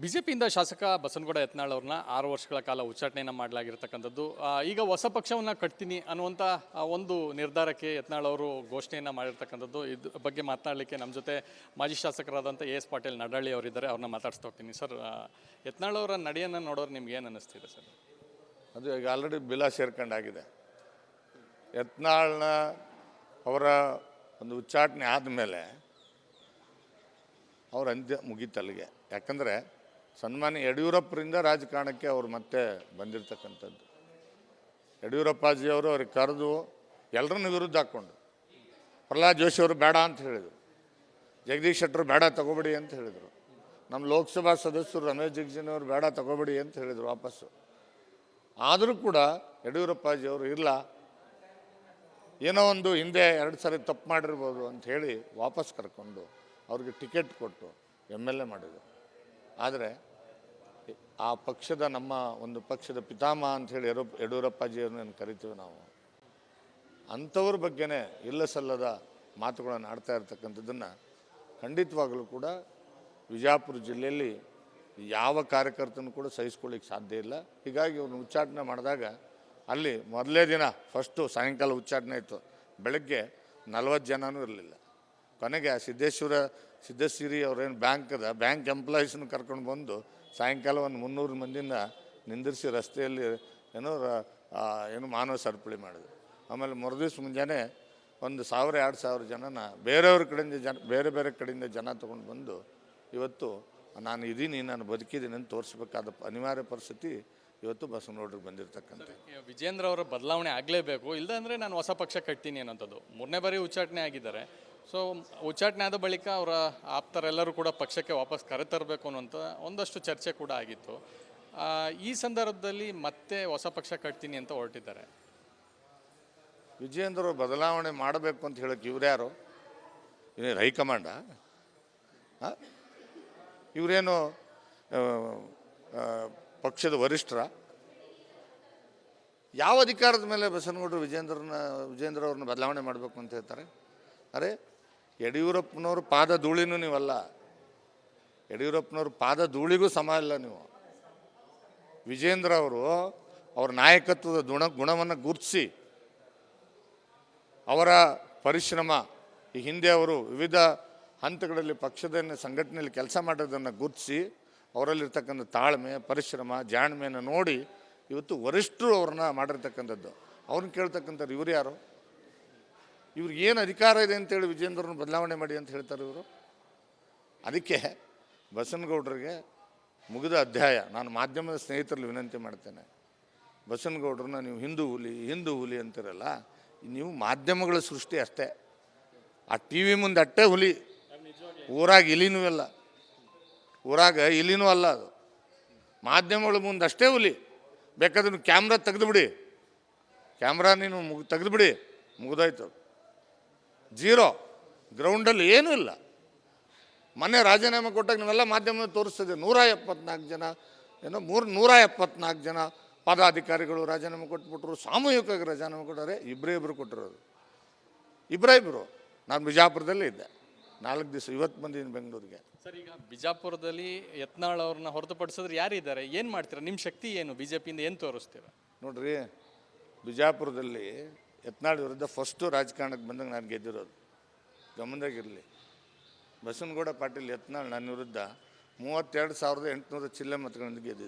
ಬಿಜೆಪಿಯಿಂದ ಶಾಸಕ ಬಸನಗೌಡ ಯತ್ನಾಳ್ ಅವ್ರನ್ನ 6 ವರ್ಷಗಳ ಕಾಲ ಉಚ್ಚಾಟನೆಯನ್ನು ಮಾಡಲಾಗಿರ್ತಕ್ಕಂಥದ್ದು. ಈಗ ಹೊಸ ಪಕ್ಷವನ್ನು ಕಟ್ತೀನಿ ಅನ್ನುವಂಥ ಒಂದು ನಿರ್ಧಾರಕ್ಕೆ ಯತ್ನಾಳ್ ಅವರು ಘೋಷಣೆಯನ್ನು ಮಾಡಿರ್ತಕ್ಕಂಥದ್ದು. ಇದ್ರ ಬಗ್ಗೆ ಮಾತನಾಡಲಿಕ್ಕೆ ನಮ್ಮ ಜೊತೆ ಮಾಜಿ ಶಾಸಕರಾದಂಥ ಎಸ್ ಪಾಟೀಲ್ ನಡಹಳ್ಳಿ ಅವರಿದ್ದಾರೆ. ಅವ್ರನ್ನ ಮಾತಾಡಿಸ್ತಾ ಹೋಗ್ತೀನಿ. ಸರ್, ಯತ್ನಾಳ್ ಅವರ ನಡೆಯನ್ನು ನೋಡೋರು ನಿಮ್ಗೆ ಏನು ಅನ್ನಿಸ್ತಿದೆ ಸರ್? ಅದು ಈಗ ಆಲ್ರೆಡಿ ಬಿಲ ಸೇರ್ಕೊಂಡಾಗಿದೆ. ಯತ್ನಾಳ್ನ ಅವರ ಒಂದು ಉಚ್ಚಾಟನೆ ಆದಮೇಲೆ ಅವ್ರ ಅಂತ್ಯ ಮುಗೀತಲ್ಲಿಗೆ. ಯಾಕಂದರೆ ಸನ್ಮಾನ್ಯ ಯಡಿಯೂರಪ್ಪರಿಂದ ರಾಜಕಾರಣಕ್ಕೆ ಅವರು ಮತ್ತೆ ಬಂದಿರತಕ್ಕಂಥದ್ದು. ಯಡಿಯೂರಪ್ಪಾಜಿಯವರು ಅವ್ರಿಗೆ ಕರೆದು ಎಲ್ಲರನ್ನೂ ವಿರುದ್ಧ ಹಾಕ್ಕೊಂಡು, ಪ್ರಹ್ಲಾದ್ ಜೋಶಿ ಅವರು ಬೇಡ ಅಂತ ಹೇಳಿದರು, ಜಗದೀಶ್ ಶೆಟ್ಟರು ಬೇಡ ತಗೋಬೇಡಿ ಅಂತ ಹೇಳಿದರು, ನಮ್ಮ ಲೋಕಸಭಾ ಸದಸ್ಯರು ರಮೇಶ್ ಜಿಗಜಿನವರು ಬೇಡ ತಗೋಬೇಡಿ ಅಂತ ಹೇಳಿದರು ವಾಪಸ್ಸು. ಆದರೂ ಕೂಡ ಯಡಿಯೂರಪ್ಪಾಜಿಯವರು ಇಲ್ಲ, ಏನೋ ಒಂದು ಹಿಂದೆ 2 ಸಾರಿ ತಪ್ಪು ಮಾಡಿರ್ಬೋದು ಅಂಥೇಳಿ ವಾಪಸ್ ಕರ್ಕೊಂಡು ಅವ್ರಿಗೆ ಟಿಕೆಟ್ ಕೊಟ್ಟು MLA ಮಾಡಿದರು. ಆದರೆ ಆ ಪಕ್ಷದ ನಮ್ಮ ಒಂದು ಪಕ್ಷದ ಪಿತಾಮಹ ಅಂಥೇಳಿ ಯಡಿಯೂರಪ್ಪಾಜಿಯವ್ರನ್ನ ಕರಿತೀವಿ ನಾವು. ಅಂಥವ್ರ ಬಗ್ಗೆನೇ ಇಲ್ಲ ಸಲ್ಲದ ಮಾತುಗಳನ್ನು ಆಡ್ತಾ ಇರ್ತಕ್ಕಂಥದ್ದನ್ನು ಖಂಡಿತವಾಗಲೂ ಕೂಡ ವಿಜಯಪುರ ಜಿಲ್ಲೆಯಲ್ಲಿ ಯಾವ ಕಾರ್ಯಕರ್ತನೂ ಕೂಡ ಸಹಿಸ್ಕೊಳ್ಳಿಕ್ಕೆ ಸಾಧ್ಯ ಇಲ್ಲ. ಹೀಗಾಗಿ ಅವ್ರನ್ನ ಉಚ್ಚಾಟನೆ ಮಾಡಿದಾಗ ಅಲ್ಲಿ ಮೊದಲೇ ದಿನ ಫಸ್ಟು ಸಾಯಂಕಾಲ ಉಚ್ಚಾಟನೆ ಇತ್ತು, ಬೆಳಗ್ಗೆ 40 ಜನನೂ ಇರಲಿಲ್ಲ. ಕೊನೆಗೆ ಸಿದ್ದೇಶ್ವರಿ ಅವ್ರೇನು ಬ್ಯಾಂಕ್ ಎಂಪ್ಲಾಯೀಸ್ನ ಕರ್ಕೊಂಡು ಬಂದು ಸಾಯಂಕಾಲ ಒಂದು 300 ಮಂದಿನ ನಿಂದಿರಿಸಿ ರಸ್ತೆಯಲ್ಲಿ ಏನು ಮಾನವ ಸರಪಳಿ ಮಾಡಿದ್ರು. ಆಮೇಲೆ ಮರುದಿವ್ಸ ಮುಂಜಾನೆ 1,000-2,000 ಜನನ ಬೇರೆಯವ್ರ ಕಡೆಯಿಂದ ಬೇರೆ ಬೇರೆ ಕಡೆಯಿಂದ ಜನ ತೊಗೊಂಡು ಬಂದು ಇವತ್ತು ನಾನು ಇದ್ದೀನಿ, ನಾನು ಬದುಕಿದ್ದೀನಿ ಅಂತ ತೋರಿಸ್ಬೇಕಾದ ಅನಿವಾರ್ಯ ಪರಿಸ್ಥಿತಿ ಇವತ್ತು ಬಸವನಗೌಡರಿಗೆ ಬಂದಿರತಕ್ಕಂಥ. ವಿಜೇಂದ್ರ ಅವರ ಬದಲಾವಣೆ ಆಗಲೇಬೇಕು, ಇಲ್ಲದಂದರೆ ನಾನು ಹೊಸ ಪಕ್ಷ ಕಟ್ತೀನಿ ಅನ್ನೋಂಥದ್ದು. 3ನೇ ಬಾರಿ ಉಚ್ಚಾಟನೆ ಆಗಿದ್ದಾರೆ. ಸೊ ಉಚ್ಚಾಟನೆ ಆದ ಬಳಿಕ ಅವರ ಆಪ್ತರೆಲ್ಲರೂ ಕೂಡ ಪಕ್ಷಕ್ಕೆ ವಾಪಸ್ ಕರೆತರಬೇಕು ಅನ್ನುವಂಥ ಒಂದಷ್ಟು ಚರ್ಚೆ ಕೂಡ ಆಗಿತ್ತು. ಈ ಸಂದರ್ಭದಲ್ಲಿ ಮತ್ತೆ ಹೊಸ ಪಕ್ಷ ಕಟ್ತೀನಿ ಅಂತ ಹೊರಟಿದ್ದಾರೆ. ವಿಜೇಂದ್ರ ಬದಲಾವಣೆ ಮಾಡಬೇಕು ಅಂತ ಹೇಳೋಕ್ಕೆ ಇವ್ರ್ಯಾರು? ಇವ್ರೇನು ಹೈಕಮಾಂಡ? ಇವರೇನು ಪಕ್ಷದ ವರಿಷ್ಠರ? ಯಾವ ಅಧಿಕಾರದ ಮೇಲೆ ಬಸನಗೌಡರು ವಿಜೇಂದ್ರ ಅವ್ರನ್ನ ಬದಲಾವಣೆ ಮಾಡಬೇಕು ಅಂತ ಹೇಳ್ತಾರೆ? ಅರೆ, ಯಡಿಯೂರಪ್ಪನವ್ರ ಪಾದ ಧೂಳಿನೂ ನೀವಲ್ಲ, ಯಡಿಯೂರಪ್ಪನವ್ರ ಪಾದ ಧೂಳಿಗೂ ಸಮ ಇಲ್ಲ ನೀವು. ವಿಜೇಂದ್ರ ಅವರು ಅವ್ರ ನಾಯಕತ್ವದ ಗುಣವನ್ನು ಗುರುತಿಸಿ, ಅವರ ಪರಿಶ್ರಮ, ಈ ಹಿಂದೆ ಅವರು ವಿವಿಧ ಹಂತಗಳಲ್ಲಿ ಪಕ್ಷದ ಸಂಘಟನೆಯಲ್ಲಿ ಕೆಲಸ ಮಾಡೋದನ್ನು ಗುರುತಿಸಿ, ಅವರಲ್ಲಿರ್ತಕ್ಕಂಥ ತಾಳ್ಮೆ, ಪರಿಶ್ರಮ, ಜಾಣ್ಮೆಯನ್ನು ನೋಡಿ ಇವತ್ತು ವರಿಷ್ಠರು ಅವ್ರನ್ನ ಮಾಡಿರ್ತಕ್ಕಂಥದ್ದು. ಅವ್ರನ್ನ ಕೇಳ್ತಕ್ಕಂಥವ್ರು ಇವ್ರು ಯಾರು? ಇವ್ರಿಗೆ ಏನು ಅಧಿಕಾರ ಇದೆ ಅಂತೇಳಿ ವಿಜೇಂದ್ರನ ಬದಲಾವಣೆ ಮಾಡಿ ಅಂತ ಹೇಳ್ತಾರೆ ಇವರು? ಅದಕ್ಕೆ ಬಸನಗೌಡರಿಗೆ ಮುಗಿದ ಅಧ್ಯಾಯ. ನಾನು ಮಾಧ್ಯಮದ ಸ್ನೇಹಿತರಲ್ಲಿ ವಿನಂತಿ ಮಾಡ್ತೇನೆ, ಬಸನಗೌಡ್ರನ್ನ ನೀವು ಹಿಂದೂ ಹುಲಿ ಅಂತಿರಲ್ಲ, ನೀವು ಮಾಧ್ಯಮಗಳ ಸೃಷ್ಟಿ ಅಷ್ಟೇ. ಆ TV ಮುಂದೆ ಅಟ್ಟೆ ಹುಲಿ, ಊರಾಗ ಇಲಿನೂ ಇಲ್ಲ, ಊರಾಗ ಇಲಿನೂ ಅಲ್ಲ. ಅದು ಮಾಧ್ಯಮಗಳ ಮುಂದೆ ಅಷ್ಟೇ ಹುಲಿ. ಬೇಕಾದ್ರೆ ನೀವು ಕ್ಯಾಮ್ರಾ ತೆಗೆದುಬಿಡಿ, ಕ್ಯಾಮ್ರಾ ನೀನು ತೆಗೆದುಬಿಡಿ, ಮುಗಿದೋಯ್ತು. ಜೀರೋ, ಗ್ರೌಂಡಲ್ಲಿ ಏನೂ ಇಲ್ಲ. ಮೊನ್ನೆ ರಾಜೀನಾಮೆ ಕೊಟ್ಟಾಗ ನೀವೆಲ್ಲ ಮಾಧ್ಯಮ ತೋರಿಸ್ತದೆ, 174 ಜನ ಏನೋ 174 ಜನ ಪದಾಧಿಕಾರಿಗಳು ರಾಜೀನಾಮೆ ಕೊಟ್ಬಿಟ್ರು. ಸಾಮೂಹಿಕವಾಗಿ ರಾಜೀನಾಮೆ ಕೊಟ್ಟರೆ ಇಬ್ಬರು ಕೊಟ್ಟಿರೋದು, ಇಬ್ಬರು. ನಾನು ಬಿಜಾಪುರದಲ್ಲೇ ಇದ್ದೆ 4 ದಿವಸ, ಇವತ್ತು ಬಂದಿದ್ದೀನಿ ಬೆಂಗಳೂರಿಗೆ. ಸರ್, ಈಗ ಬಿಜಾಪುರದಲ್ಲಿ ಯತ್ನಾಳ್ ಅವ್ರನ್ನ ಹೊರತುಪಡಿಸಿದ್ರೆ ಯಾರಿದ್ದಾರೆ? ಏನು ಮಾಡ್ತೀರಾ? ನಿಮ್ಮ ಶಕ್ತಿ ಏನು? BJPಯಿಂದ ಏನು ತೋರಿಸ್ತೀರಾ? ನೋಡ್ರಿ, ಬಿಜಾಪುರದಲ್ಲಿ ಯತ್ನಾಳ್ ವಿರುದ್ಧ ಫಸ್ಟು ರಾಜಕಾರಣಕ್ಕೆ ಬಂದಾಗ ನಾನು ಗೆದ್ದಿರೋದು, ಗಮನದಾಗಿರಲಿ. ಬಸನಗೌಡ ಪಾಟೀಲ್ ಯತ್ನಾಳ್ ನನ್ನ ವಿರುದ್ಧ 32,800 ಚಿಲ್ಲರೆ ಮತಗಳಿಂದ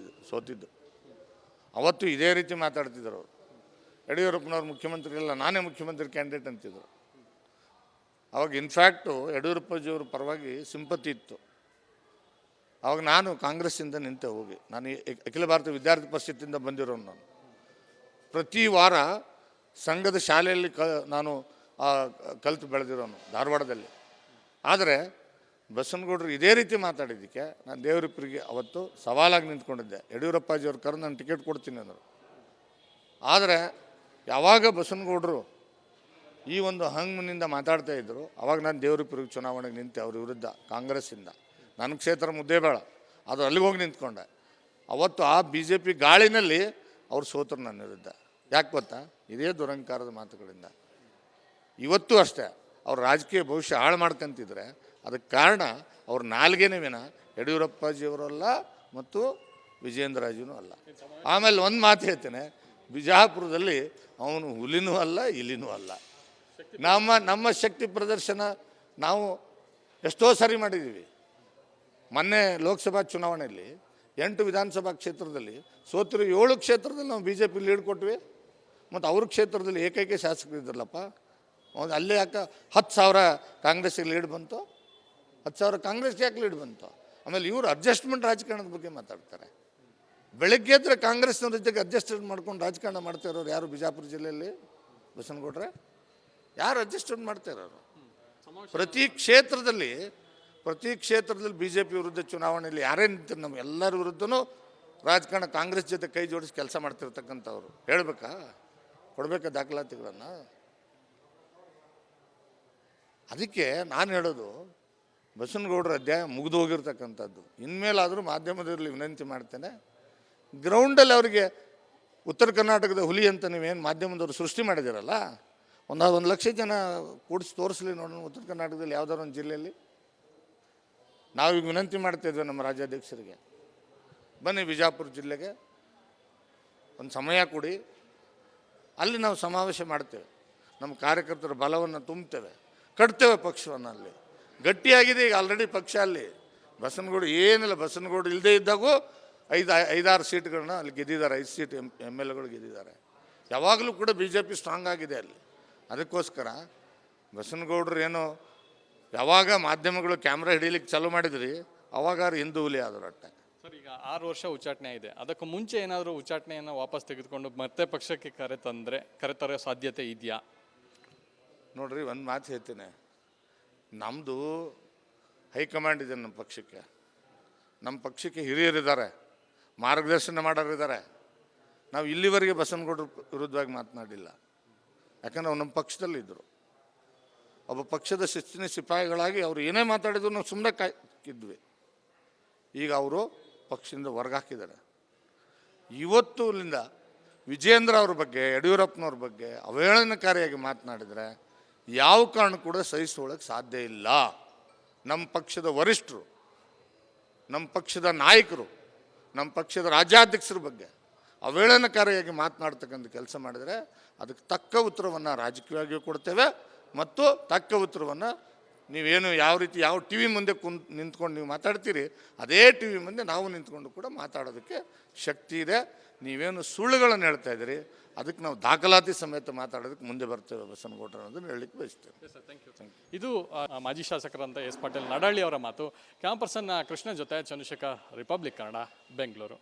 ಸೋತಿದ್ದು. ಅವತ್ತು ಇದೇ ರೀತಿ ಮಾತಾಡ್ತಿದ್ರು ಅವರು. ಯಡಿಯೂರಪ್ಪನವ್ರು ಮುಖ್ಯಮಂತ್ರಿ ಇಲ್ಲ, ನಾನೇ ಮುಖ್ಯಮಂತ್ರಿ ಕ್ಯಾಂಡಿಡೇಟ್ ಅಂತಿದ್ರು. ಅವಾಗ ಇನ್ಫ್ಯಾಕ್ಟು ಯಡಿಯೂರಪ್ಪಾಜಿಯವ್ರ ಪರವಾಗಿ ಸಿಂಪತಿ ಇತ್ತು. ಅವಾಗ ನಾನು ಕಾಂಗ್ರೆಸ್ಸಿಂದ ನಿಂತೆ ಹೋಗಿ, ನಾನು ಅಖಿಲ ಭಾರತ ವಿದ್ಯಾರ್ಥಿ ಪರಿಷತ್ತಿಂದ ಬಂದಿರೋನು. ನಾನು ಪ್ರತಿ ವಾರ ಸಂಘದ ಶಾಲೆಯಲ್ಲಿ ನಾನು ಕಲಿತು ಬೆಳೆದಿರೋನು ಧಾರವಾಡದಲ್ಲಿ. ಆದರೆ ಬಸನಗೌಡರು ಇದೇ ರೀತಿ ಮಾತಾಡಿದ್ದಕ್ಕೆ ನಾನು ದೇವರಿಪ್ಪರಿಗೆ ಅವತ್ತು ಸವಾಲಾಗಿ ನಿಂತ್ಕೊಂಡಿದ್ದೆ. ಯಡಿಯೂರಪ್ಪಾಜಿಯವ್ರ ಕರೆದು ನಾನು ಟಿಕೆಟ್ ಕೊಡ್ತೀನಿ ಅಂದರು. ಆದರೆ ಯಾವಾಗ ಬಸನಗೌಡರು ಈ ಒಂದು ಹಂಗನಿಂದ ಮಾತಾಡ್ತಾ ಇದ್ದರು, ಅವಾಗ ನಾನು ದೇವರಿಪ್ಪರಿಗೆ ಚುನಾವಣೆಗೆ ನಿಂತೆ ಅವ್ರ ವಿರುದ್ಧ ಕಾಂಗ್ರೆಸ್ಸಿಂದ. ನನ್ನ ಕ್ಷೇತ್ರ ಮುದ್ದೇಬೇಡ, ಅದು ಅಲ್ಲಿಗೆ ಹೋಗಿ ನಿಂತ್ಕೊಂಡೆ. ಅವತ್ತು ಆ BJP ಗಾಳಿನಲ್ಲಿ ಅವ್ರು ಸೋತರು ನನ್ನ ವಿರುದ್ಧ. ಯಾಕೆ ಗೊತ್ತಾ? ಇದೇ ದುರಂಕಾರದ ಮಾತುಗಳಿಂದ. ಇವತ್ತು ಅಷ್ಟೇ ಅವ್ರ ರಾಜಕೀಯ ಭವಿಷ್ಯ ಹಾಳು ಮಾಡ್ಕೊಂತಿದ್ರೆ ಅದಕ್ಕೆ ಕಾರಣ ಅವ್ರ ನಾಲ್ಗೆನೇ ವಿನ ಯಡಿಯೂರಪ್ಪಾಜಿಯವರಲ್ಲ, ಮತ್ತು ವಿಜೇಂದ್ರರಾಜೂ ಅಲ್ಲ. ಆಮೇಲೆ ಒಂದು ಮಾತು ಹೇಳ್ತೇನೆ, ಬಿಜಾಪುರದಲ್ಲಿ ಅವನು ಹುಲಿನೂ ಅಲ್ಲ ಇಲಿನೂ ಅಲ್ಲ. ನಮ್ಮ ಶಕ್ತಿ ಪ್ರದರ್ಶನ ನಾವು ಎಷ್ಟೋ ಸಾರಿ ಮಾಡಿದ್ದೀವಿ. ಮೊನ್ನೆ ಲೋಕಸಭಾ ಚುನಾವಣೆಯಲ್ಲಿ 8 ವಿಧಾನಸಭಾ ಕ್ಷೇತ್ರದಲ್ಲಿ ಸೋತಿರೋ 7 ಕ್ಷೇತ್ರದಲ್ಲಿ ನಾವು BJP ಲೀಡ್ ಕೊಟ್ವಿ. ಮತ್ತು ಅವ್ರ ಕ್ಷೇತ್ರದಲ್ಲಿ ಏಕೈಕ ಶಾಸಕರು ಇದ್ರಲ್ಲಪ್ಪ, ಅಲ್ಲೇ ಯಾಕೆ 10,000 ಕಾಂಗ್ರೆಸ್ಸಿಗೆ ಲೀಡ್ ಬಂತು? 10,000 ಕಾಂಗ್ರೆಸ್ಗೆ ಯಾಕೆ ಲೀಡ್ ಬಂತು? ಆಮೇಲೆ ಇವರು ಅಡ್ಜಸ್ಟ್ಮೆಂಟ್ ರಾಜಕಾರಣದ ಬಗ್ಗೆ ಮಾತಾಡ್ತಾರೆ. ಬೆಳಗ್ಗೆ ಎದ್ರೆ ಕಾಂಗ್ರೆಸ್ನವ್ರ ಜೊತೆಗೆ ಅಡ್ಜಸ್ಟ್ಮೆಂಟ್ ಮಾಡ್ಕೊಂಡು ರಾಜಕಾರಣ ಮಾಡ್ತಾ ಇರೋರು ಯಾರು ಬಿಜಾಪುರ ಜಿಲ್ಲೆಯಲ್ಲಿ? ಬಸನಗೌಡ್ರೆ, ಯಾರು ಅಡ್ಜಸ್ಟ್ಮೆಂಟ್ ಮಾಡ್ತಾ ಇರೋರು? ಪ್ರತಿ ಕ್ಷೇತ್ರದಲ್ಲಿ BJP ವಿರುದ್ಧ ಚುನಾವಣೆಯಲ್ಲಿ ಯಾರೇ ನಿಂತಿರು ನಮ್ಮ ಎಲ್ಲರ ವಿರುದ್ಧನೂ ರಾಜಕಾರಣ ಕಾಂಗ್ರೆಸ್ ಜೊತೆ ಕೈ ಜೋಡಿಸಿ ಕೆಲಸ ಮಾಡ್ತಿರ್ತಕ್ಕಂಥವ್ರು. ಹೇಳ್ಬೇಕಾ? ಕೊಡಬೇಕಾ ದಾಖಲಾತಿಗಳನ್ನು? ಅದಕ್ಕೆ ನಾನು ಹೇಳೋದು, ಬಸನಗೌಡರ ಅಧ್ಯಾಯ ಮುಗಿದು ಹೋಗಿರ್ತಕ್ಕಂಥದ್ದು. ಇನ್ಮೇಲಾದರೂ ಮಾಧ್ಯಮದಲ್ಲಿ ವಿನಂತಿ ಮಾಡ್ತೇನೆ, ಗ್ರೌಂಡಲ್ಲಿ ಅವರಿಗೆ ಉತ್ತರ ಕರ್ನಾಟಕದ ಹುಲಿ ಅಂತ ನೀವೇನು ಮಾಧ್ಯಮದವರು ಸೃಷ್ಟಿ ಮಾಡಿದಿರಲ್ಲ, 1 ಲಕ್ಷ ಜನ ಕೂಡಿಸಿ ತೋರಿಸ್ಲಿ ನೋಡೋಣ ಉತ್ತರ ಕರ್ನಾಟಕದಲ್ಲಿ ಯಾವುದಾದ್ರು ಒಂದು ಜಿಲ್ಲೆಯಲ್ಲಿ. ನಾವೀಗ ವಿನಂತಿ ಮಾಡ್ತಾಯಿದ್ವಿ ನಮ್ಮ ರಾಜ್ಯಾಧ್ಯಕ್ಷರಿಗೆ, ಬನ್ನಿ ಬಿಜಾಪುರ ಜಿಲ್ಲೆಗೆ ಒಂದು ಸಮಯ ಕೊಡಿ, ಅಲ್ಲಿ ನಾವು ಸಮಾವೇಶ ಮಾಡ್ತೇವೆ, ನಮ್ಮ ಕಾರ್ಯಕರ್ತರ ಬಲವನ್ನು ತುಂಬ್ತೇವೆ, ಕಟ್ತೇವೆ ಪಕ್ಷವನ್ನು. ಅಲ್ಲಿ ಗಟ್ಟಿಯಾಗಿದೆ ಈಗ ಆಲ್ರೆಡಿ ಪಕ್ಷ. ಅಲ್ಲಿ ಬಸನಗೌಡ ಏನಿಲ್ಲ, ಬಸನಗೌಡ ಇಲ್ಲದೇ ಇದ್ದಾಗೂ 5-6 ಸೀಟ್ಗಳನ್ನ ಅಲ್ಲಿ ಗೆದ್ದಿದ್ದಾರೆ. 5 ಸೀಟ್ MLAಗಳು ಗೆದ್ದಿದ್ದಾರೆ. ಯಾವಾಗಲೂ ಕೂಡ BJP ಸ್ಟ್ರಾಂಗ್ ಆಗಿದೆ ಅಲ್ಲಿ. ಅದಕ್ಕೋಸ್ಕರ ಬಸನಗೌಡರು ಏನೋ ಯಾವಾಗ ಮಾಧ್ಯಮಗಳು ಕ್ಯಾಮ್ರಾ ಹಿಡೀಲಿಕ್ಕೆ ಚಾಲೂ ಮಾಡಿದ್ರಿ ಅವಾಗ ಹಿಂದೂ ಹುಲಿ ಆದರು ಅಟ್ಟೆ. ಸರ್, ಈಗ 6 ವರ್ಷ ಉಚ್ಚಾಟನೆ ಇದೆ. ಅದಕ್ಕೂ ಮುಂಚೆ ಏನಾದರೂ ಉಚ್ಚಾಟನೆಯನ್ನು ವಾಪಸ್ ತೆಗೆದುಕೊಂಡು ಮತ್ತೆ ಪಕ್ಷಕ್ಕೆ ಕರೆತರೋ ಸಾಧ್ಯತೆ ಇದೆಯಾ? ನೋಡ್ರಿ, ಒಂದು ಮಾತು ಹೇಳ್ತೀನಿ, ನಮ್ಮದು ಹೈಕಮಾಂಡ್ ಇದೆ. ನಮ್ಮ ಪಕ್ಷಕ್ಕೆ ಹಿರಿಯರಿದ್ದಾರೆ, ಮಾರ್ಗದರ್ಶನ ಮಾಡೋರಿದ್ದಾರೆ. ನಾವು ಇಲ್ಲಿವರೆಗೆ ಬಸನಗೌಡರ ವಿರುದ್ಧವಾಗಿ ಮಾತನಾಡಿಲ್ಲ, ಯಾಕಂದ್ರೆ ಅವ್ರು ನಮ್ಮ ಪಕ್ಷದಲ್ಲಿದ್ದರು. ಒಬ್ಬ ಪಕ್ಷದ ಶಿಸ್ತಿನ ಸಿಪಾಯಿಗಳಾಗಿ ಅವರು ಏನೇ ಮಾತಾಡಿದ್ರು ನಾವು ಸುಮ್ಮನೆ ಕಾಯ್ತಿದ್ವಿ. ಈಗ ಅವರು ಪಕ್ಷದಿಂದ ಹೊರಗಾಕಿದ್ದಾರೆ. ಇವತ್ತುಲಿಂದ ವಿಜೇಂದ್ರ ಅವ್ರ ಬಗ್ಗೆ, ಯಡಿಯೂರಪ್ಪನವ್ರ ಬಗ್ಗೆ ಅವಹೇಳನಕಾರಿಯಾಗಿ ಮಾತನಾಡಿದರೆ ಯಾವ ಕಾರಣ ಕೂಡ ಸಹಿಸ್ಕೊಳ್ಳೋಕ್ಕೆ ಸಾಧ್ಯ ಇಲ್ಲ. ನಮ್ಮ ಪಕ್ಷದ ವರಿಷ್ಠರು, ನಮ್ಮ ಪಕ್ಷದ ನಾಯಕರು, ನಮ್ಮ ಪಕ್ಷದ ರಾಜ್ಯಾಧ್ಯಕ್ಷರ ಬಗ್ಗೆ ಅವಹೇಳನಕಾರಿಯಾಗಿ ಮಾತನಾಡ್ತಕ್ಕಂಥ ಕೆಲಸ ಮಾಡಿದರೆ ಅದಕ್ಕೆ ತಕ್ಕ ಉತ್ತರವನ್ನು ರಾಜಕೀಯವಾಗಿಯೂ ಕೊಡ್ತೇವೆ. ಮತ್ತು ತಕ್ಕ ಉತ್ತರವನ್ನು ನೀವೇನು ಯಾವ ರೀತಿ ಯಾವ ಟಿ ವಿ ಮುಂದೆ ನಿಂತ್ಕೊಂಡು ನೀವು ಮಾತಾಡ್ತೀರಿ, ಅದೇ ಟಿ ವಿ ಮುಂದೆ ನಾವು ನಿಂತ್ಕೊಂಡು ಕೂಡ ಮಾತಾಡೋದಕ್ಕೆ ಶಕ್ತಿ ಇದೆ. ನೀವೇನು ಸುಳ್ಳುಗಳನ್ನು ಹೇಳ್ತಾ ಇದ್ದೀರಿ, ಅದಕ್ಕೆ ನಾವು ದಾಖಲಾತಿ ಸಮೇತ ಮಾತಾಡೋದಕ್ಕೆ ಮುಂದೆ ಬರ್ತೇವೆ ಬಸನಗೌಡರು ಅನ್ನೋದನ್ನು ಹೇಳಲಿಕ್ಕೆ ಬಯಸ್ತೇವೆ. ಇದು ಮಾಜಿ ಶಾಸಕರಂತ ಎಸ್ ಪಾಟೀಲ್ ನಡಹಳ್ಳಿ ಅವರ ಮಾತು. ಕ್ಯಾಮರಾ ಪರ್ಸನ್ ಕೃಷ್ಣ ಜೊತೆ ಚಂದ್ರಶೇಖರ್, ರಿಪಬ್ಲಿಕ್ ಕನ್ನಡ, ಬೆಂಗಳೂರು.